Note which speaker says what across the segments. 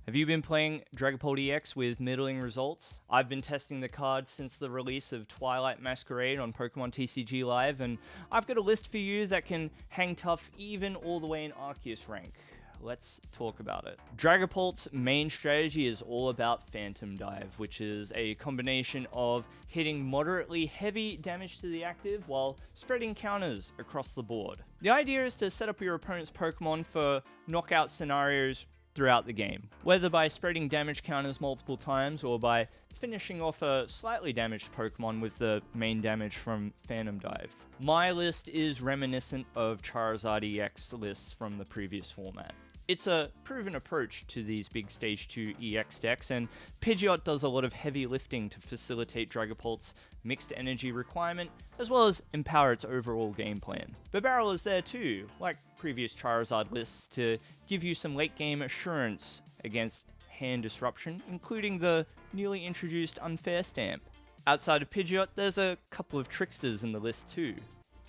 Speaker 1: Have you been playing Dragapult EX with middling results? I've been testing the card since the release of Twilight Masquerade on Pokemon TCG Live, and I've got a list for you that can hang tough even all the way in Arceus Rank. Let's talk about it. Dragapult's main strategy is all about Phantom Dive, which is a combination of hitting moderately heavy damage to the active while spreading counters across the board. The idea is to set up your opponent's Pokemon for knockout scenarios throughout the game, whether by spreading damage counters multiple times or by finishing off a slightly damaged Pokemon with the main damage from Phantom Dive. My list is reminiscent of Charizard EX lists from the previous format. It's a proven approach to these big Stage 2 EX decks, and Pidgeot does a lot of heavy lifting to facilitate Dragapult's mixed energy requirement, as well as empower its overall game plan. Bibarel is there too, like previous Charizard lists, to give you some late game assurance against hand disruption, including the newly introduced Unfair Stamp. Outside of Pidgeot, there's a couple of tricksters in the list too.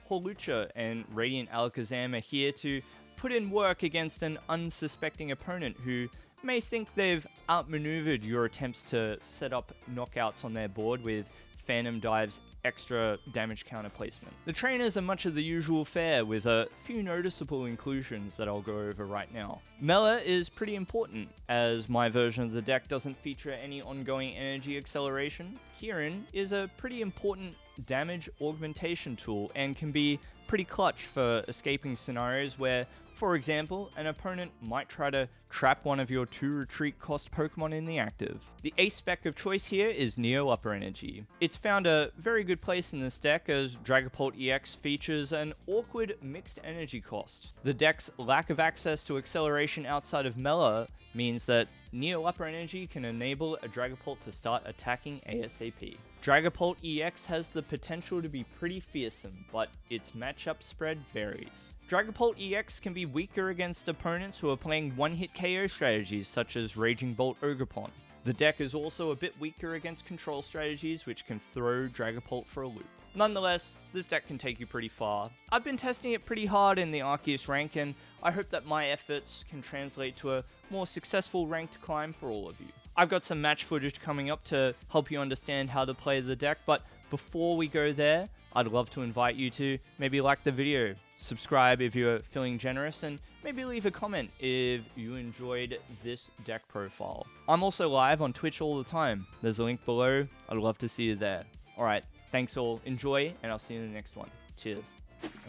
Speaker 1: Hawlucha and Radiant Alakazam are here to put in work against an unsuspecting opponent who may think they've outmaneuvered your attempts to set up knockouts on their board with Phantom Dive's extra damage counter placement. The trainers are much of the usual fare, with a few noticeable inclusions that I'll go over right now. Mela is pretty important, as my version of the deck doesn't feature any ongoing energy acceleration. Kieran is a pretty important damage augmentation tool and can be pretty clutch for escaping scenarios where, for example, an opponent might try to trap one of your 2 retreat cost Pokemon in the active. The ace spec of choice here is Neo Upper Energy. It's found a very good place in this deck as Dragapult EX features an awkward mixed energy cost. The deck's lack of access to acceleration outside of Mela means that Neo Upper Energy can enable a Dragapult to start attacking ASAP. Dragapult EX has the potential to be pretty fearsome, but its matchup spread varies. Dragapult EX can be weaker against opponents who are playing one-hit KO strategies such as Raging Bolt Ogerpon. The deck is also a bit weaker against control strategies which can throw Dragapult for a loop. Nonetheless, this deck can take you pretty far. I've been testing it pretty hard in the Arceus rank, and I hope that my efforts can translate to a more successful ranked climb for all of you. I've got some match footage coming up to help you understand how to play the deck, but before we go there, I'd love to invite you to maybe like the video, subscribe if you're feeling generous, and maybe leave a comment if you enjoyed this deck profile. I'm also live on Twitch all the time. There's a link below. I'd love to see you there. Alright, thanks all. Enjoy, and I'll see you in the next one. Cheers.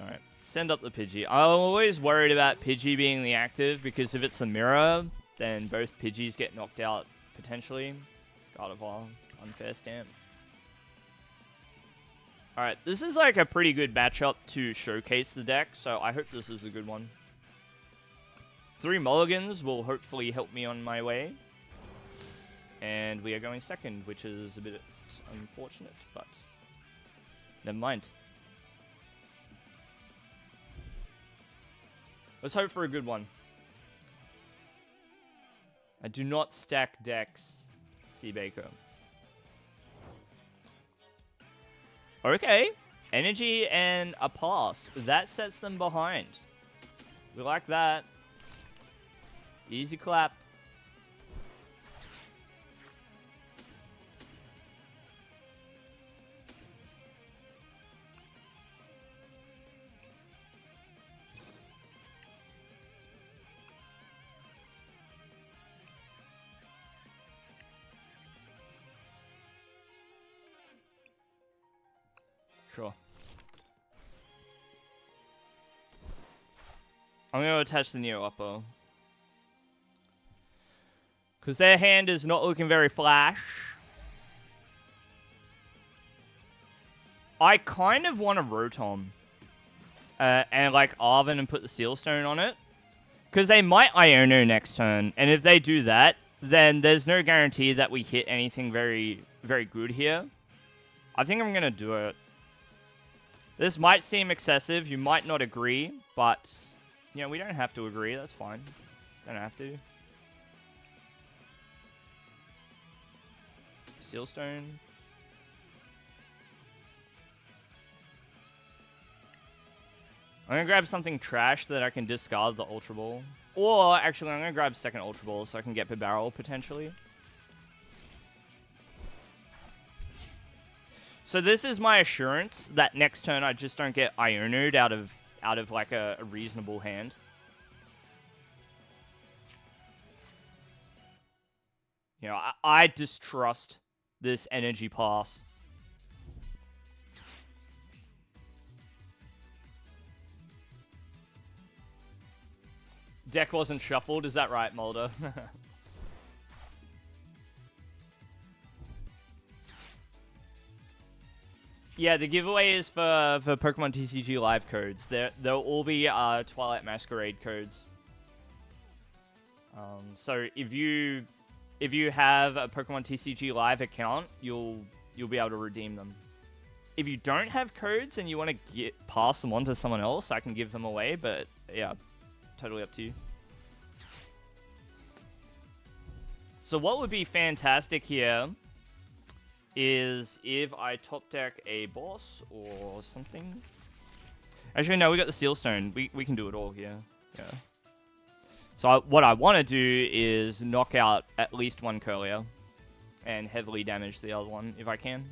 Speaker 1: Alright, send up the Pidgey. I'm always worried about Pidgey being the active, because if it's a mirror, then both Pidgeys get knocked out, potentially. Gardevoir, Unfair Stamp. Alright, this is like a pretty good matchup to showcase the deck, so I hope this is a good one. 3 mulligans will hopefully help me on my way. And we are going second, which is a bit unfortunate, but never mind. Let's hope for a good one. I do not stack decks, C. Baker. Okay, energy and a pass. That sets them behind. We like that. Easy clap. Sure. I'm going to attach the Neo Upper. Because their hand is not looking very flash. I kind of want a Rotom. And like Arven and put the Seal Stone on it. Because they might Iono next turn. And if they do that, then there's no guarantee that we hit anything very, very good here. I think I'm going to do it. This might seem excessive, you might not agree, but, you know, we don't have to agree, that's fine. Don't have to. Sealstone. I'm gonna grab something trash that I can discard the Ultra Ball. Or, actually, I'm going to grab second Ultra Ball so I can get Bibarel, potentially. So this is my assurance that next turn I just don't get Ionu'd out of like a reasonable hand. You know, I distrust this energy pass. Deck wasn't shuffled, is that right, Mulder? Yeah, the giveaway is for Pokemon TCG Live codes. They'll all be Twilight Masquerade codes. So if you have a Pokemon TCG Live account, you'll be able to redeem them. If you don't have codes and you want to pass them on to someone else, I can give them away. But yeah, totally up to you. So what would be fantastic here is if I top deck a boss or something. Actually, no, we got the Steel Stone. We can do it all here. Yeah. So what I want to do is knock out at least one Curlier and heavily damage the other one if I can.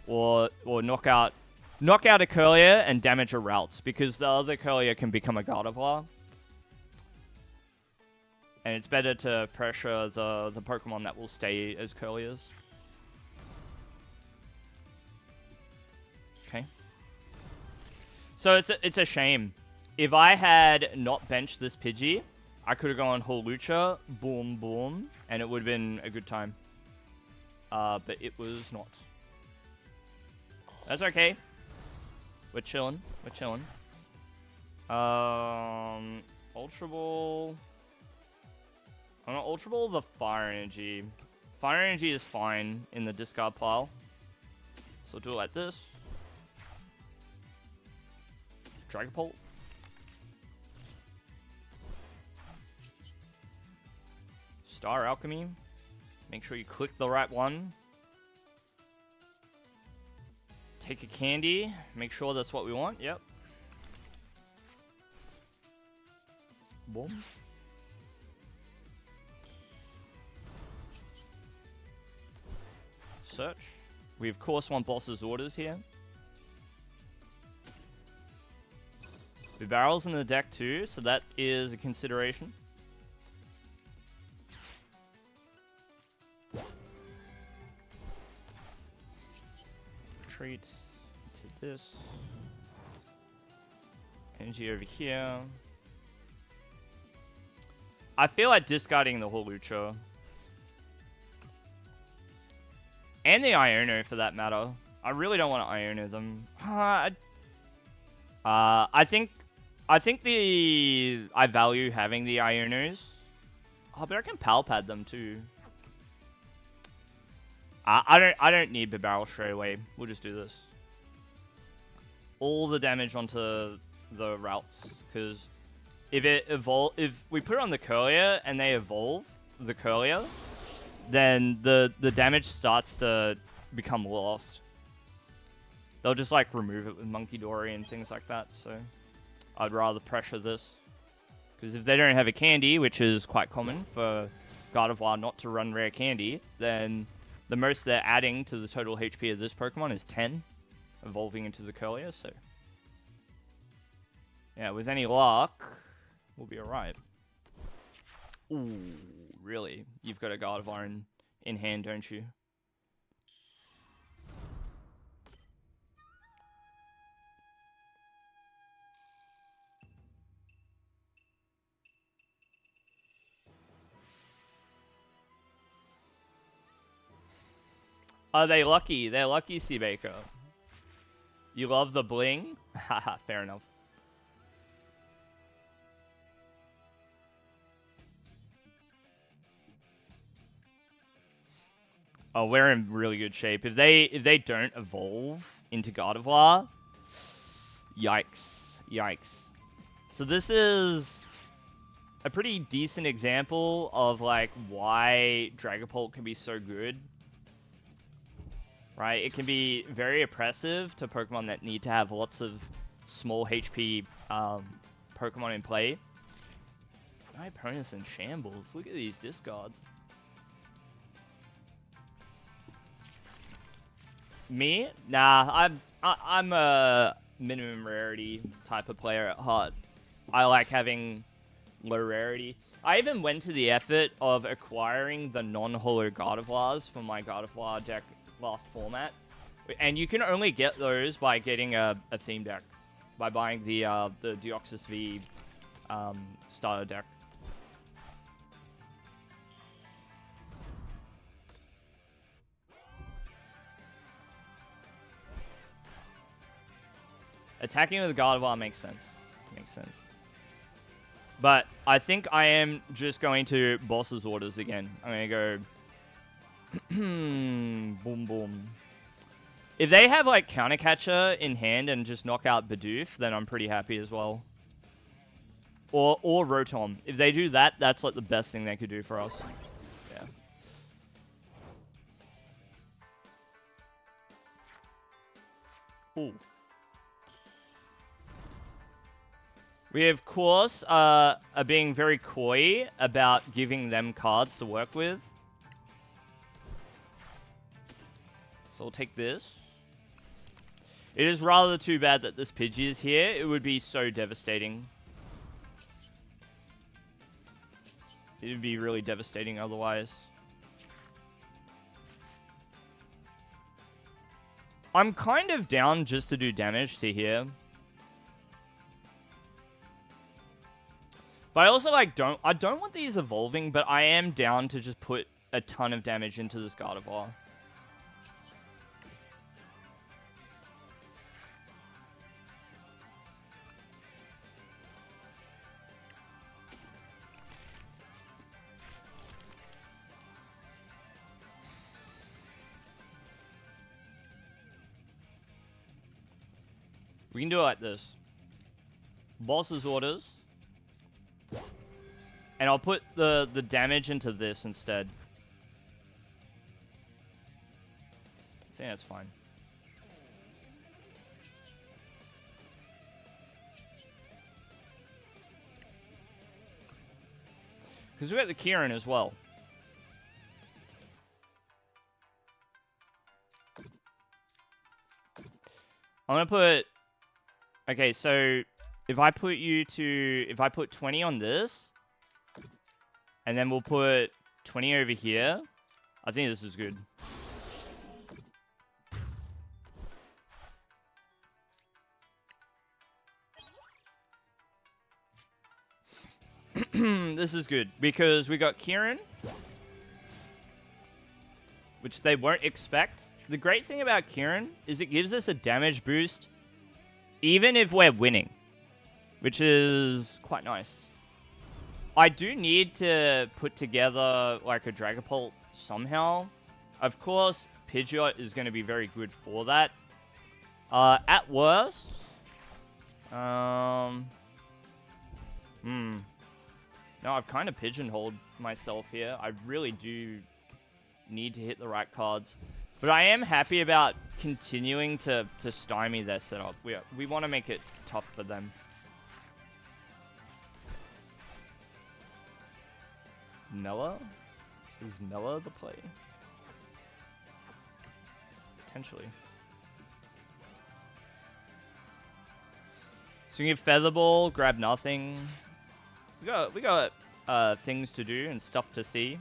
Speaker 1: Or knock out a Curlier and damage a Routes, because the other Curlier can become a Gardevoir. And it's better to pressure the Pokemon that will stay as Curliers. Okay. So it's a shame. If I had not benched this Pidgey, I could have gone Hawlucha, boom, boom, and it would have been a good time. But it was not. That's okay. We're chilling. We're chilling. Ultra Ball. I'm gonna Ultra Ball the Fire Energy. Fire Energy is fine in the discard pile. So do it like this. Dragapult. Star Alchemy. Make sure you click the right one. Take a candy. Make sure that's what we want. Yep. Boom. Search. We of course want boss's orders here. Bibarel's in the deck too, so that is a consideration. Retreat to this. Energy over here. I feel like discarding the Hawlucha. And the Iono, for that matter. I really don't want to Iono them. I think I value having the Ionos. Oh, but I can Pal Pad them too. I don't need Bibarel straight away. We'll just do this. All the damage onto the Routes, because if we put it on the Curlier and they evolve the Curlier, then the damage starts to become lost. They'll just like remove it with Monkey Dory and things like that, so I'd rather pressure this. Because if they don't have a candy, which is quite common for Gardevoir not to run Rare Candy, then the most they're adding to the total HP of this Pokemon is 10, evolving into the Curlier, so yeah, with any luck, we'll be alright. Ooh, really? You've got a Gardevoir in hand, don't you? Are they lucky? They're lucky, Seabaker. You love the bling? Haha, fair enough. Oh, we're in really good shape. If they don't evolve into Gardevoir, yikes. Yikes. So this is a pretty decent example of like why Dragapult can be so good. Right? It can be very oppressive to Pokemon that need to have lots of small HP Pokemon in play. My opponent's in shambles. Look at these discards. Me? Nah, I'm a minimum rarity type of player at heart. I like having low rarity. I even went to the effort of acquiring the non-holo Gardevoirs for my Gardevoir deck last format. And you can only get those by getting a theme deck. By buying the Deoxys V starter deck. Attacking with Gardevoir makes sense. Makes sense. But I think I am just going to boss's orders again. I'm going to go... boom, boom. If they have, like, Counter Catcher in hand and just knock out Bidoof, then I'm pretty happy as well. Or Rotom. If they do that, that's, like, the best thing they could do for us. Yeah. Ooh. We, of course, are being very coy about giving them cards to work with. So we'll take this. It is rather too bad that this Pidgey is here. It would be so devastating. It would be really devastating otherwise. I'm kind of down just to do damage to here. But I also, like, I don't want these evolving, but I am down to just put a ton of damage into this Gardevoir. We can do it like this. Boss's orders. And I'll put the damage into this instead. I think that's fine. Because we got the Kieran as well. I'm going to put... Okay, so if I put you to... If I put 20 on this... And then we'll put 20 over here. I think this is good. This is good. Because we got Kieran. Which they won't expect. The great thing about Kieran is it gives us a damage boost. Even if we're winning. Which is quite nice. I do need to put together, like, a Dragapult somehow. Of course, Pidgeot is going to be very good for that. At worst... No, I've kind of pigeonholed myself here. I really do need to hit the right cards. But I am happy about continuing to stymie their setup. We want to make it tough for them. Mela? Is Mela the play? Potentially. So we can Feather Ball, grab nothing. We got things to do and stuff to see.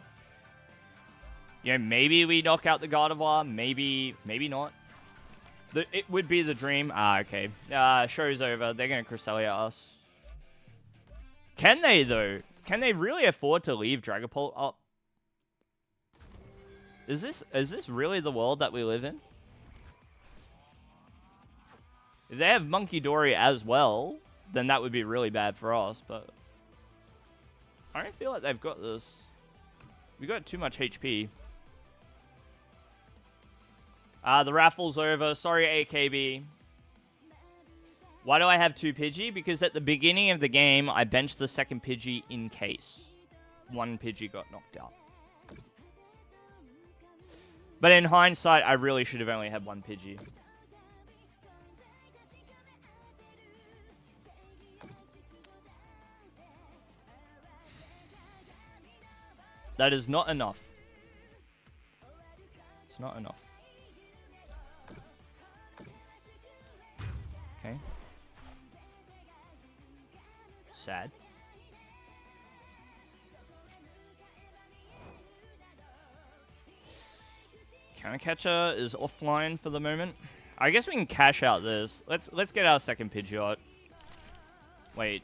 Speaker 1: You know, maybe we knock out the Gardevoir, maybe not. It would be the dream. Ah, okay. Show's over. They're gonna Cresselia us. Can they though? Can they really afford to leave Dragapult up? Is this really the world that we live in? If they have Monkey Dory as well, then that would be really bad for us, but... I don't feel like they've got this. We got too much HP. The raffle's over. Sorry, AKB. Why do I have 2 Pidgey? Because at the beginning of the game, I benched the second Pidgey in case one Pidgey got knocked out. But in hindsight, I really should have only had 1 Pidgey. That is not enough. It's not enough. Okay. Sad. Countercatcher is offline for the moment. I guess we can cash out this. Let's get our second Pidgeot. Wait.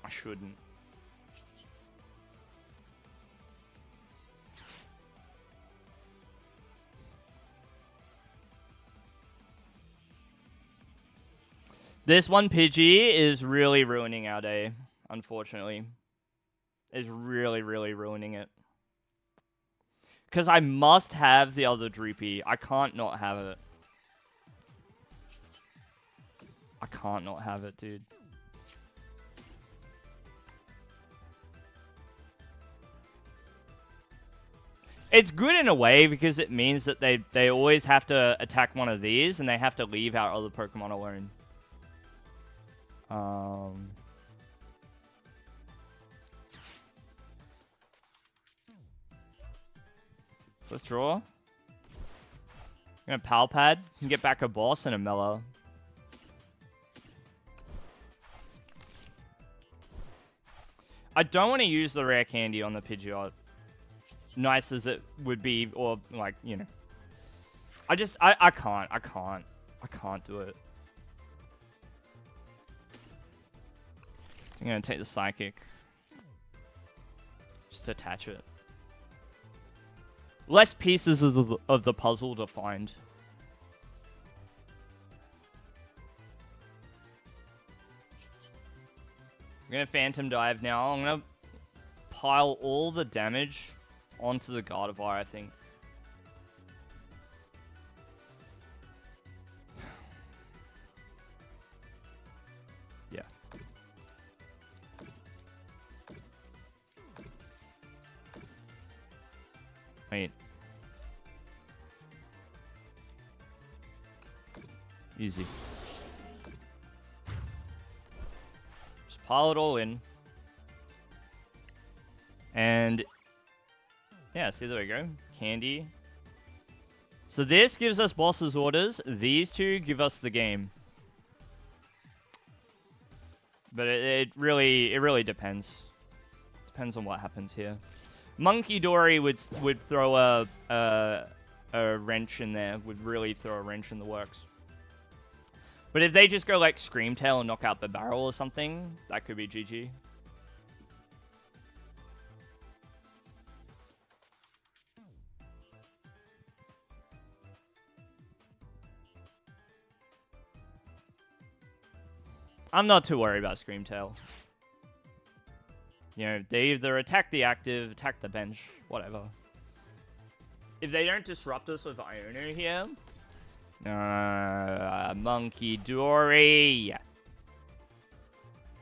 Speaker 1: I shouldn't. This one Pidgey is really ruining our day, unfortunately. Is really, really ruining it. Because I must have the other Dreepy. I can't not have it. I can't not have it, dude. It's good in a way because it means that they always have to attack one of these and they have to leave our other Pokemon alone. So let's draw. I'm gonna Pal Pad and get back a boss and a Mela. I don't want to use the Rare Candy on the Pidgeot. Nice as it would be, or like, you know. I can't do it. I'm gonna take the Psychic. Just attach it. Less pieces of the puzzle to find. I'm gonna Phantom Dive now. I'm gonna pile all the damage onto the Gardevoir, I think. Yeah. Wait. Easy. Just pile it all in. And yeah, see, there we go. Candy. So this gives us boss's orders. These two give us the game. But it really depends. Depends on what happens here. Monkey Dory would throw a wrench in there. Would really throw a wrench in the works. But if they just go like Scream Tail and knock out the Bibarel or something, that could be GG. I'm not too worried about Scream Tail. You know, they either attack the active, attack the bench, whatever. If they don't disrupt us with Iono here... Monkey Dory!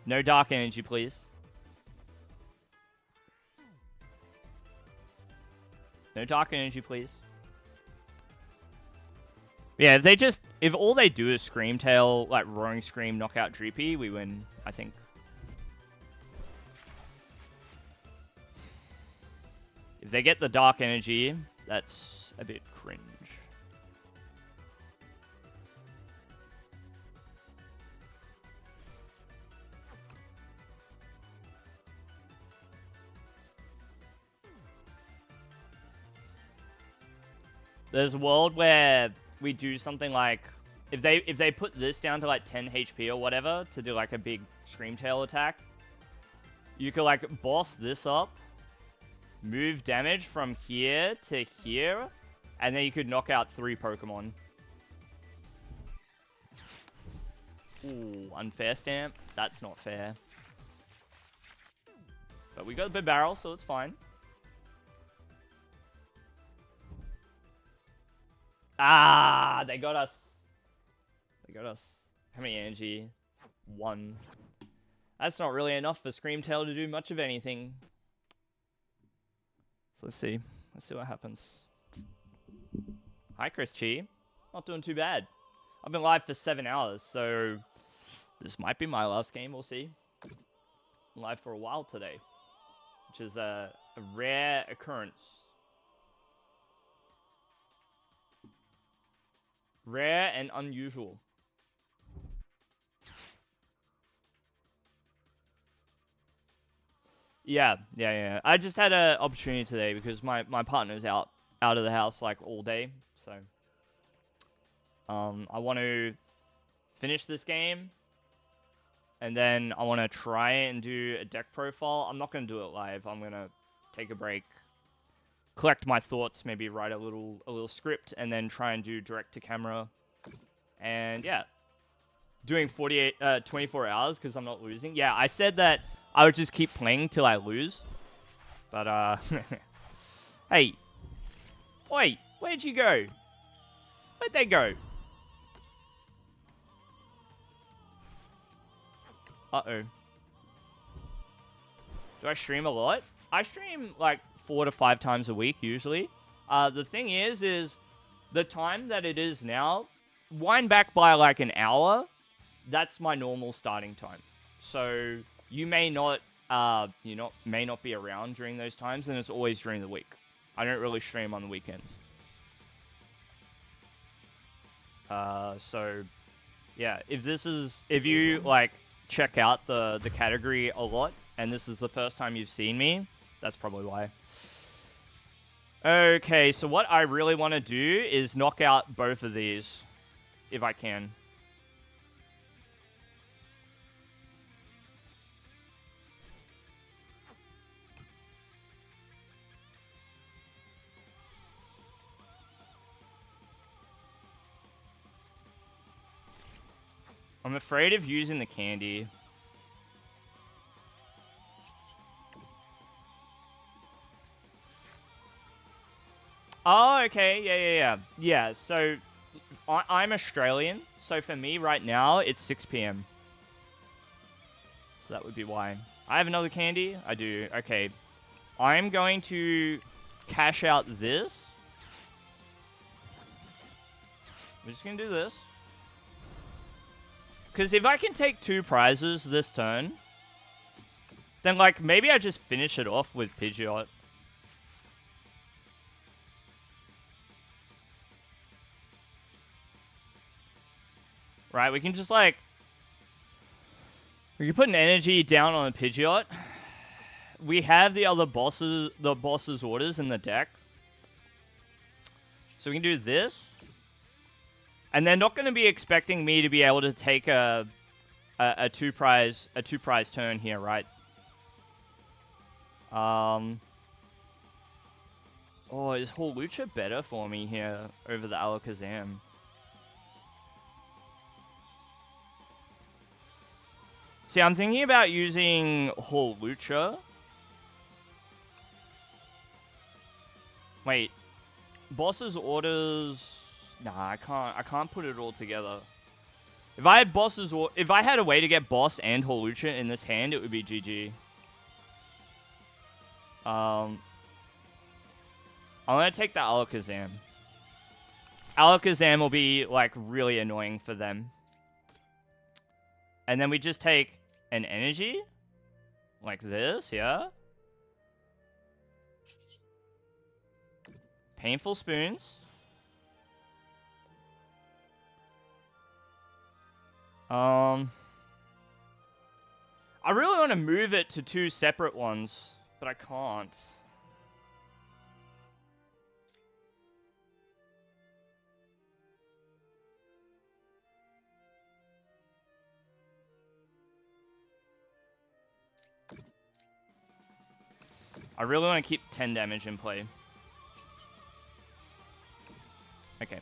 Speaker 1: No Dark Energy, please. No Dark Energy, please. Yeah, if all they do is Scream Tail, like Roaring Scream, knock out Dreepy, we win, I think. If they get the Dark Energy, that's a bit cringe. There's a world where we do something like, if they put this down to like 10 HP or whatever to do like a big Scream Tail attack, you could like boss this up, move damage from here to here, and then you could knock out 3 Pokemon. Ooh, unfair stamp. That's not fair. But we got the Bibarel, so it's fine. Ah, they got us. They got us. How many energy? 1. That's not really enough for Scream Tail to do much of anything. So let's see. Let's see what happens. Hi, Chris Chi. Not doing too bad. I've been live for 7 hours, so This might be my last game, we'll see. Live for a while today, which is a rare occurrence. Rare and unusual. Yeah. I just had an opportunity today because my partner's out of the house like all day, so I want to finish this game, and then I want to try and do a deck profile. I'm not going to do it live. I'm going to take a break, collect my thoughts, maybe write a little script, and then try and do direct to camera. And yeah, doing 24 hours because I'm not losing. Yeah, I said that I would just keep playing till I lose. But hey, wait, where'd you go? Where'd they go? Uh-oh. Do I stream a lot? I stream like 4 to 5 times a week usually. The thing is the time that it is now, wind back by like an hour, that's my normal starting time. So you may not may not be around during those times, and it's always during the week. I don't really stream on the weekends. So yeah, if you like check out the category a lot, and this is the first time you've seen me, that's probably why. Okay, so what I really want to do is knock out both of these, if I can. I'm afraid of using the candy. Oh, okay. Yeah, so I'm Australian. So for me right now, it's 6 p.m. So that would be why. I have another candy? I do. Okay. I'm going to cash out this. We're just going to do this. Because if I can take 2 prizes this turn, then, like, maybe I just finish it off with Pidgeot. Right, we can just, like... We can put an energy down on a Pidgeot. We have the other boss's orders in the deck. So we can do this. And they're not going to be expecting me to be able to take a two prize turn here, right? Oh, is Hawlucha better for me here over the Alakazam? See, I'm thinking about using Hawlucha. Wait, boss's orders. Nah, I can't put it all together. If I had if I had a way to get boss and Hawlucha in this hand, it would be GG. I'm gonna take the Alakazam. Alakazam will be like really annoying for them. And then we just take an energy like this, yeah. Painful Spoons. I really want to move it to 2 separate ones, but I can't. I really want to keep 10 damage in play. Okay.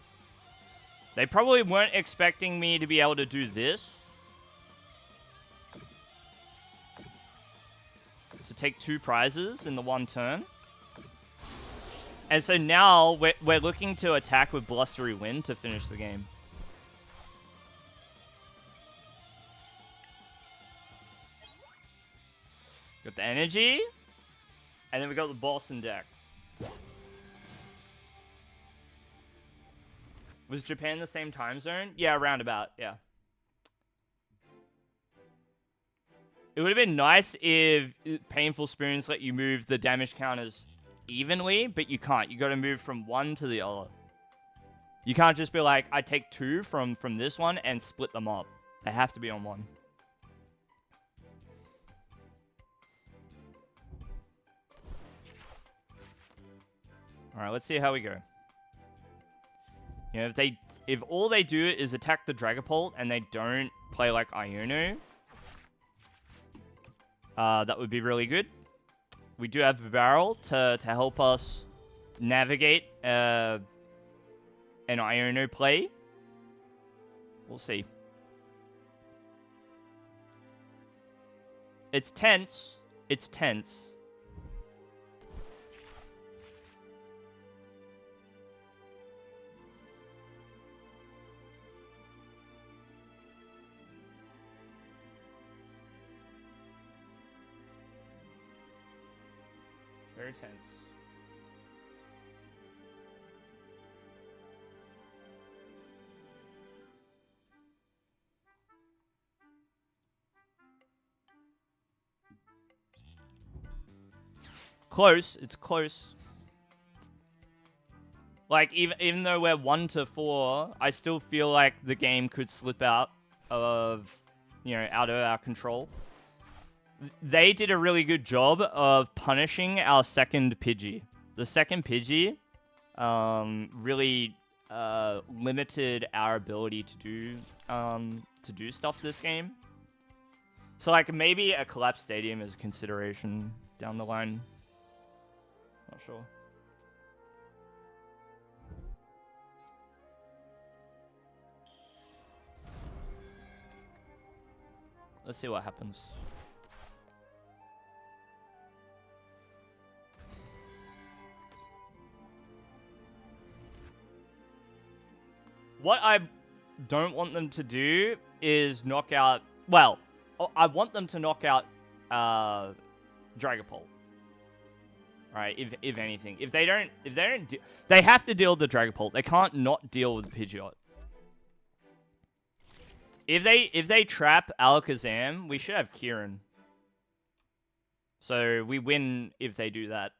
Speaker 1: They probably weren't expecting me to be able to do this. To take 2 prizes in the one turn. And so now we're looking to attack with Blustery Wind to finish the game. Got the energy. And then we got the boss in deck. Was Japan the same time zone? Yeah, roundabout, yeah. It would have been nice if Painful Spoons let you move the damage counters evenly, but you can't. You got to move from one to the other. You can't just be like, I take 2 from this one and split them up. They have to be on one. Alright, let's see how we go. You know, if all they do is attack the Dragapult and they don't play like Iono, that would be really good. We do have Bibarel to help us navigate an Iono play. We'll see. It's tense. It's tense. Very tense. Close. It's close. Like, even though we're 1 to 4, I still feel like the game could slip out of, you know, out of our control. They did a really good job of punishing our second Pidgey. The second Pidgey really limited our ability to do stuff this game. So like maybe a collapsed stadium is a consideration down the line. Not sure. Let's see what happens. What I don't want them to do is knock out... Well, I want them to knock out Dragapult. Right, if anything. If they don't... They have to deal with the Dragapult. They can't not deal with the Pidgeot. If they trap Alakazam, we should have Kieran. So we win if they do that.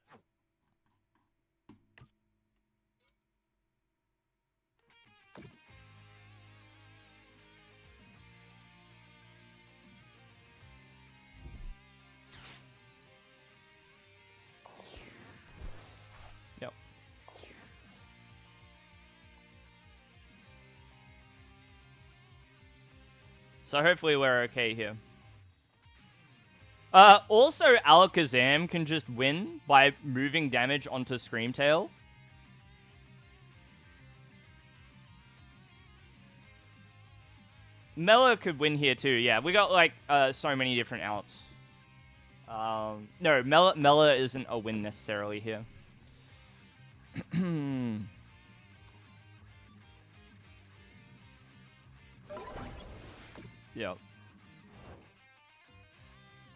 Speaker 1: Yep. So hopefully we're okay here. Also, Alakazam can just win by moving damage onto Screamtail. Mela could win here too, yeah. We got, like, so many different outs. No, Mela isn't a win necessarily here. Yep.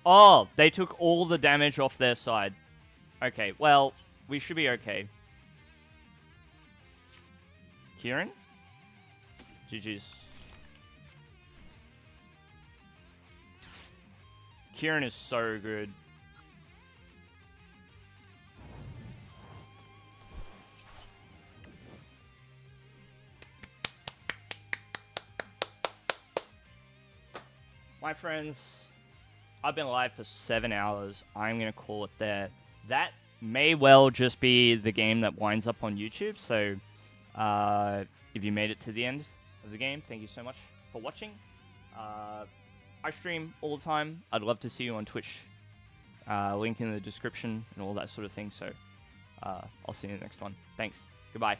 Speaker 1: Oh, they took all the damage off their side. Okay, well, we should be okay. Kieran? GG's. Kieran is so good. My friends, I've been live for 7 hours. I'm going to call it there. That may well just be the game that winds up on YouTube. So if you made it to the end of the game, thank you so much for watching. I stream all the time. I'd love to see you on Twitch. Link in the description and all that sort of thing. So I'll see you in the next one. Thanks. Goodbye.